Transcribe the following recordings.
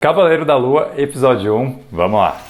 Cavaleiro da Lua, episódio 1, vamos lá!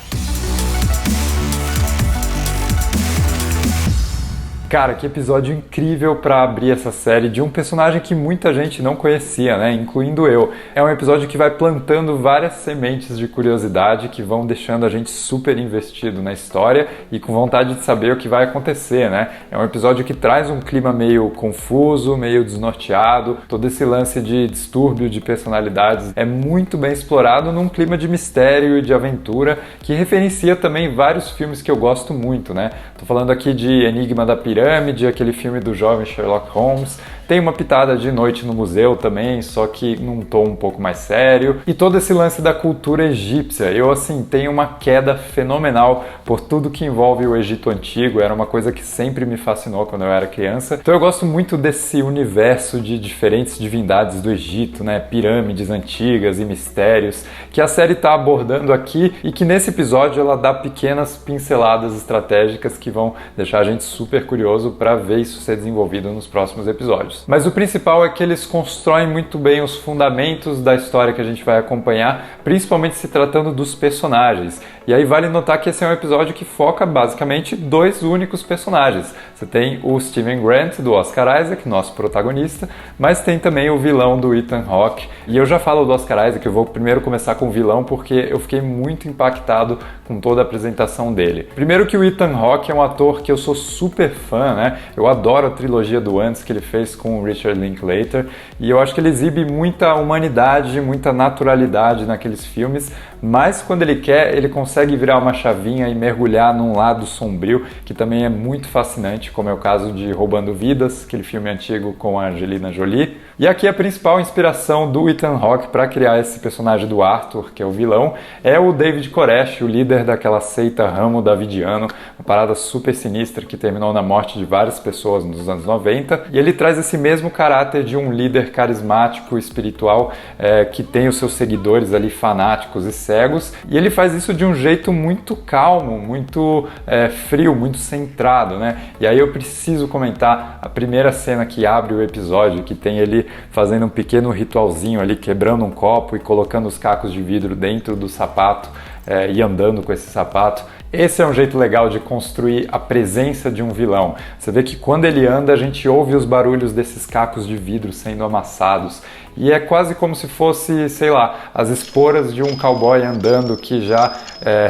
Cara, que episódio incrível para abrir essa série de um personagem que muita gente não conhecia, né? Incluindo eu. É um episódio que vai plantando várias sementes de curiosidade que vão deixando a gente super investido na história e com vontade de saber o que vai acontecer, né? É um episódio que traz um clima meio confuso, meio desnorteado. Todo esse lance de distúrbio de personalidades é muito bem explorado num clima de mistério e de aventura que referencia também vários filmes que eu gosto muito, né? Tô falando aqui de Enigma da Pirâmide, aquele filme do jovem Sherlock Holmes. Tem uma pitada de Noite no Museu também, só que num tom um pouco mais sério. E todo esse lance da cultura egípcia. Eu, assim, tenho uma queda fenomenal por tudo que envolve o Egito Antigo. Era uma coisa que sempre me fascinou quando eu era criança. Então eu gosto muito desse universo de diferentes divindades do Egito, né? Pirâmides antigas e mistérios, que a série está abordando aqui e que nesse episódio ela dá pequenas pinceladas estratégicas que vão deixar a gente super curioso para ver isso ser desenvolvido nos próximos episódios. Mas o principal é que eles constroem muito bem os fundamentos da história que a gente vai acompanhar, principalmente se tratando dos personagens. E aí vale notar que esse é um episódio que foca basicamente dois únicos personagens. Você tem o Steven Grant, do Oscar Isaac, nosso protagonista, mas tem também o vilão do Ethan Hawke. E eu já falo do Oscar Isaac, eu vou primeiro começar com o vilão porque eu fiquei muito impactado com toda a apresentação dele. Primeiro que o Ethan Hawke é um ator que eu sou super fã, né? Eu adoro a trilogia do Antes que ele fez com o Richard Linklater e eu acho que ele exibe muita humanidade, muita naturalidade naqueles filmes, mas quando ele quer, ele consegue virar uma chavinha e mergulhar num lado sombrio que também é muito fascinante, como é o caso de Roubando Vidas, aquele filme antigo com a Angelina Jolie. E aqui a principal inspiração do Ethan Hawke para criar esse personagem do Arthur, que é o vilão, é o David Koresh, o líder daquela seita ramo davidiano, uma parada super sinistra que terminou na morte de várias pessoas nos anos 90. E ele traz esse mesmo caráter de um líder carismático, espiritual, que tem os seus seguidores ali fanáticos e cegos. E ele faz isso de um jeito muito calmo, muito frio, muito centrado, né? E aí eu preciso comentar a primeira cena que abre o episódio, que tem ele fazendo um pequeno ritualzinho ali, quebrando um copo e colocando os cacos de vidro dentro do sapato e andando com esse sapato. Esse é um jeito legal de construir a presença de um vilão. Você vê que quando ele anda, a gente ouve os barulhos desses cacos de vidro sendo amassados. E é quase como se fosse, sei lá, as esporas de um cowboy andando que já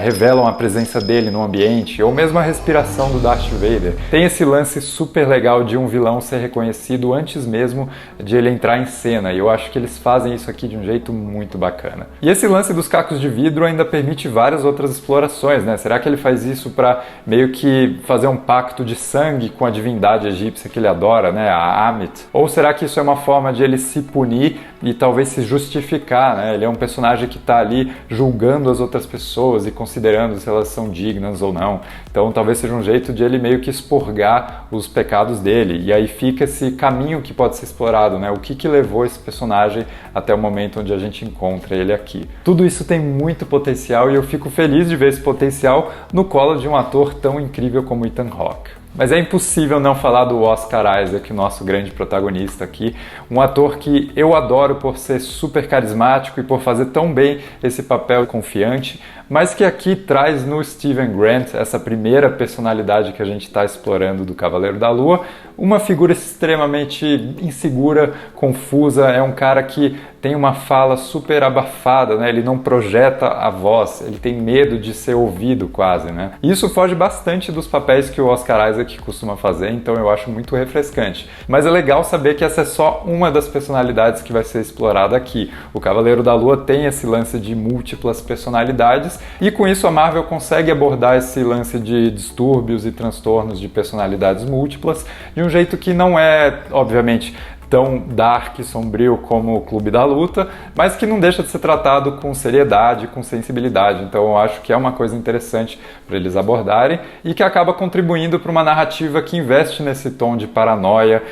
revelam a presença dele no ambiente, ou mesmo a respiração do Darth Vader. Tem esse lance super legal de um vilão ser reconhecido antes mesmo de ele entrar em cena, e eu acho que eles fazem isso aqui de um jeito muito bacana. E esse lance dos cacos de vidro ainda permite várias outras explorações, né? Será que ele faz isso para meio que fazer um pacto de sangue com a divindade egípcia que ele adora, né? A Amit? Ou será que isso é uma forma de ele se punir e talvez se justificar, né? Ele é um personagem que está ali julgando as outras pessoas e considerando se elas são dignas ou não. Então talvez seja um jeito de ele meio que expurgar os pecados dele. E aí fica esse caminho que pode ser explorado, né? O que levou esse personagem até o momento onde a gente encontra ele aqui. Tudo isso tem muito potencial e eu fico feliz de ver esse potencial no colo de um ator tão incrível como Ethan Hawke. Mas é impossível não falar do Oscar Isaac, nosso grande protagonista aqui, um ator que eu adoro por ser super carismático e por fazer tão bem esse papel confiante, mas que aqui traz no Steven Grant, essa primeira personalidade que a gente está explorando do Cavaleiro da Lua, uma figura extremamente insegura, confusa, é um cara que tem uma fala super abafada, né? Ele não projeta a voz, ele tem medo de ser ouvido quase, né? E isso foge bastante dos papéis que o Oscar Isaac costuma fazer, então eu acho muito refrescante. Mas é legal saber que essa é só uma das personalidades que vai ser explorada aqui. O Cavaleiro da Lua tem esse lance de múltiplas personalidades e com isso a Marvel consegue abordar esse lance de distúrbios e transtornos de personalidades múltiplas de um jeito que não é, obviamente, tão dark e sombrio como o Clube da Luta, mas que não deixa de ser tratado com seriedade, com sensibilidade. Então eu acho que é uma coisa interessante para eles abordarem e que acaba contribuindo para uma narrativa que investe nesse tom de paranoia,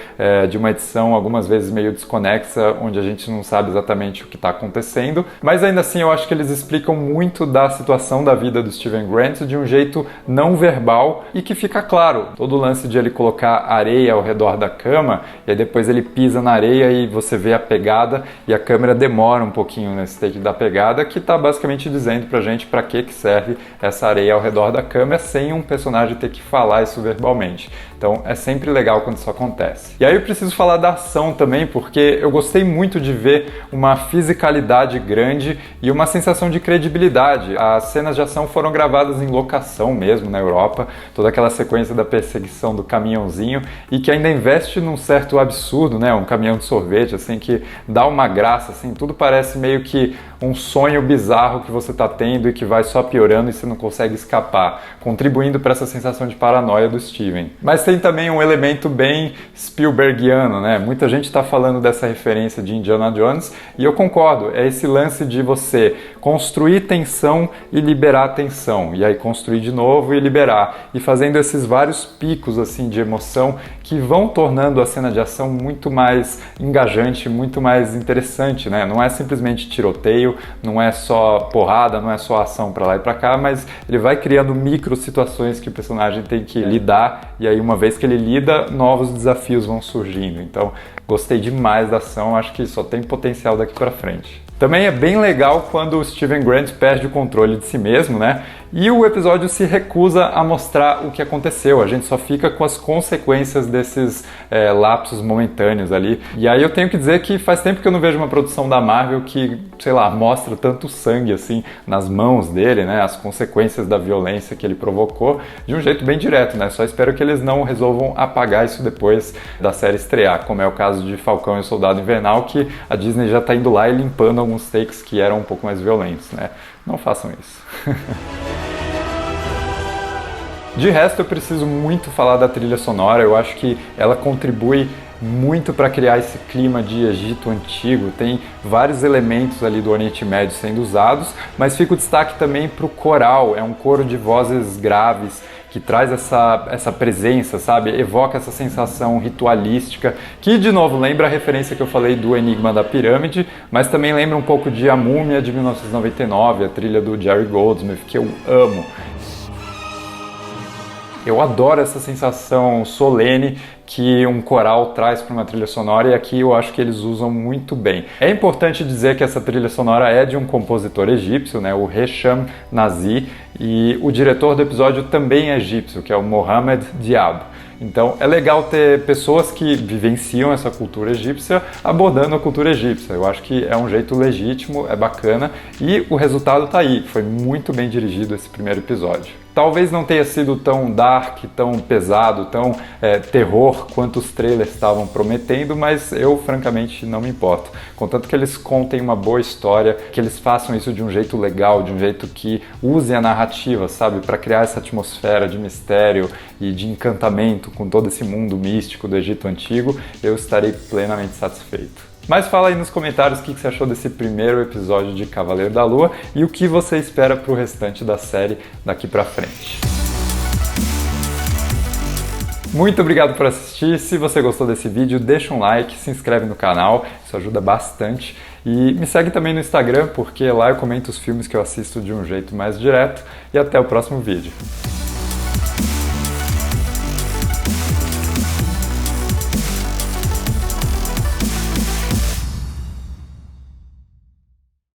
de uma edição algumas vezes meio desconexa, onde a gente não sabe exatamente o que está acontecendo, mas ainda assim eu acho que eles explicam muito da situação da vida do Steven Grant de um jeito não verbal e que fica claro. Todo o lance de ele colocar areia ao redor da cama e aí depois ele pisa pisa na areia e você vê a pegada e a câmera demora um pouquinho nesse take da pegada, que está basicamente dizendo pra gente para que serve essa areia ao redor da câmera sem um personagem ter que falar isso verbalmente. Então é sempre legal quando isso acontece. E aí eu preciso falar da ação também, porque eu gostei muito de ver uma fisicalidade grande e uma sensação de credibilidade. As cenas de ação foram gravadas em locação mesmo na Europa, toda aquela sequência da perseguição do caminhãozinho e que ainda investe num certo absurdo, né? Um caminhão de sorvete, assim, que dá uma graça, assim, tudo parece meio que um sonho bizarro que você está tendo e que vai só piorando e você não consegue escapar, contribuindo para essa sensação de paranoia do Steven. Mas tem também um elemento bem Spielbergiano, né? Muita gente está falando dessa referência de Indiana Jones e eu concordo, é esse lance de você construir tensão e liberar tensão, e aí construir de novo e liberar, e fazendo esses vários picos assim de emoção que vão tornando a cena de ação muito mais engajante, muito mais interessante, né? Não é simplesmente tiroteio, não é só porrada, não é só ação para lá e para cá, mas ele vai criando micro situações que o personagem tem que lidar, e aí uma vez que ele lida, novos desafios vão surgindo. Então, gostei demais da ação, acho que só tem potencial daqui para frente. Também é bem legal quando o Steven Grant perde o controle de si mesmo, né? E o episódio se recusa a mostrar o que aconteceu, a gente só fica com as consequências desses lapsos momentâneos ali. E aí eu tenho que dizer que faz tempo que eu não vejo uma produção da Marvel que, sei lá, mostra tanto sangue assim nas mãos dele, né? As consequências da violência que ele provocou de um jeito bem direto, né? Só espero que eles não resolvam apagar isso depois da série estrear, como é o caso de Falcão e o Soldado Invernal, que a Disney já tá indo lá e limpando alguns takes que eram um pouco mais violentos, né? Não façam isso. De resto, eu preciso muito falar da trilha sonora, eu acho que ela contribui muito para criar esse clima de Egito antigo, tem vários elementos ali do Oriente Médio sendo usados, mas fica o destaque também para o coral, é um coro de vozes graves, que traz essa presença, sabe? Evoca essa sensação ritualística, que de novo lembra a referência que eu falei do Enigma da Pirâmide, mas também lembra um pouco de A Múmia de 1999, a trilha do Jerry Goldsmith, que eu amo. Eu adoro essa sensação solene que um coral traz para uma trilha sonora, e aqui eu acho que eles usam muito bem. É importante dizer que essa trilha sonora é de um compositor egípcio, né, o Hesham Nazi, e o diretor do episódio também é egípcio, que é o Mohamed Diab. Então é legal ter pessoas que vivenciam essa cultura egípcia abordando a cultura egípcia. Eu acho que é um jeito legítimo, é bacana, e o resultado tá aí. Foi muito bem dirigido esse primeiro episódio. Talvez não tenha sido tão dark, tão pesado, tão terror quanto os trailers estavam prometendo, mas eu francamente não me importo. Contanto que eles contem uma boa história, que eles façam isso de um jeito legal, de um jeito que use a narrativa, sabe, para criar essa atmosfera de mistério e de encantamento com todo esse mundo místico do Egito Antigo, eu estarei plenamente satisfeito. Mas fala aí nos comentários o que você achou desse primeiro episódio de Cavaleiro da Lua e o que você espera para o restante da série daqui pra frente. Muito obrigado por assistir, se você gostou desse vídeo deixa um like, se inscreve no canal, isso ajuda bastante. E me segue também no Instagram, porque lá eu comento os filmes que eu assisto de um jeito mais direto. E até o próximo vídeo.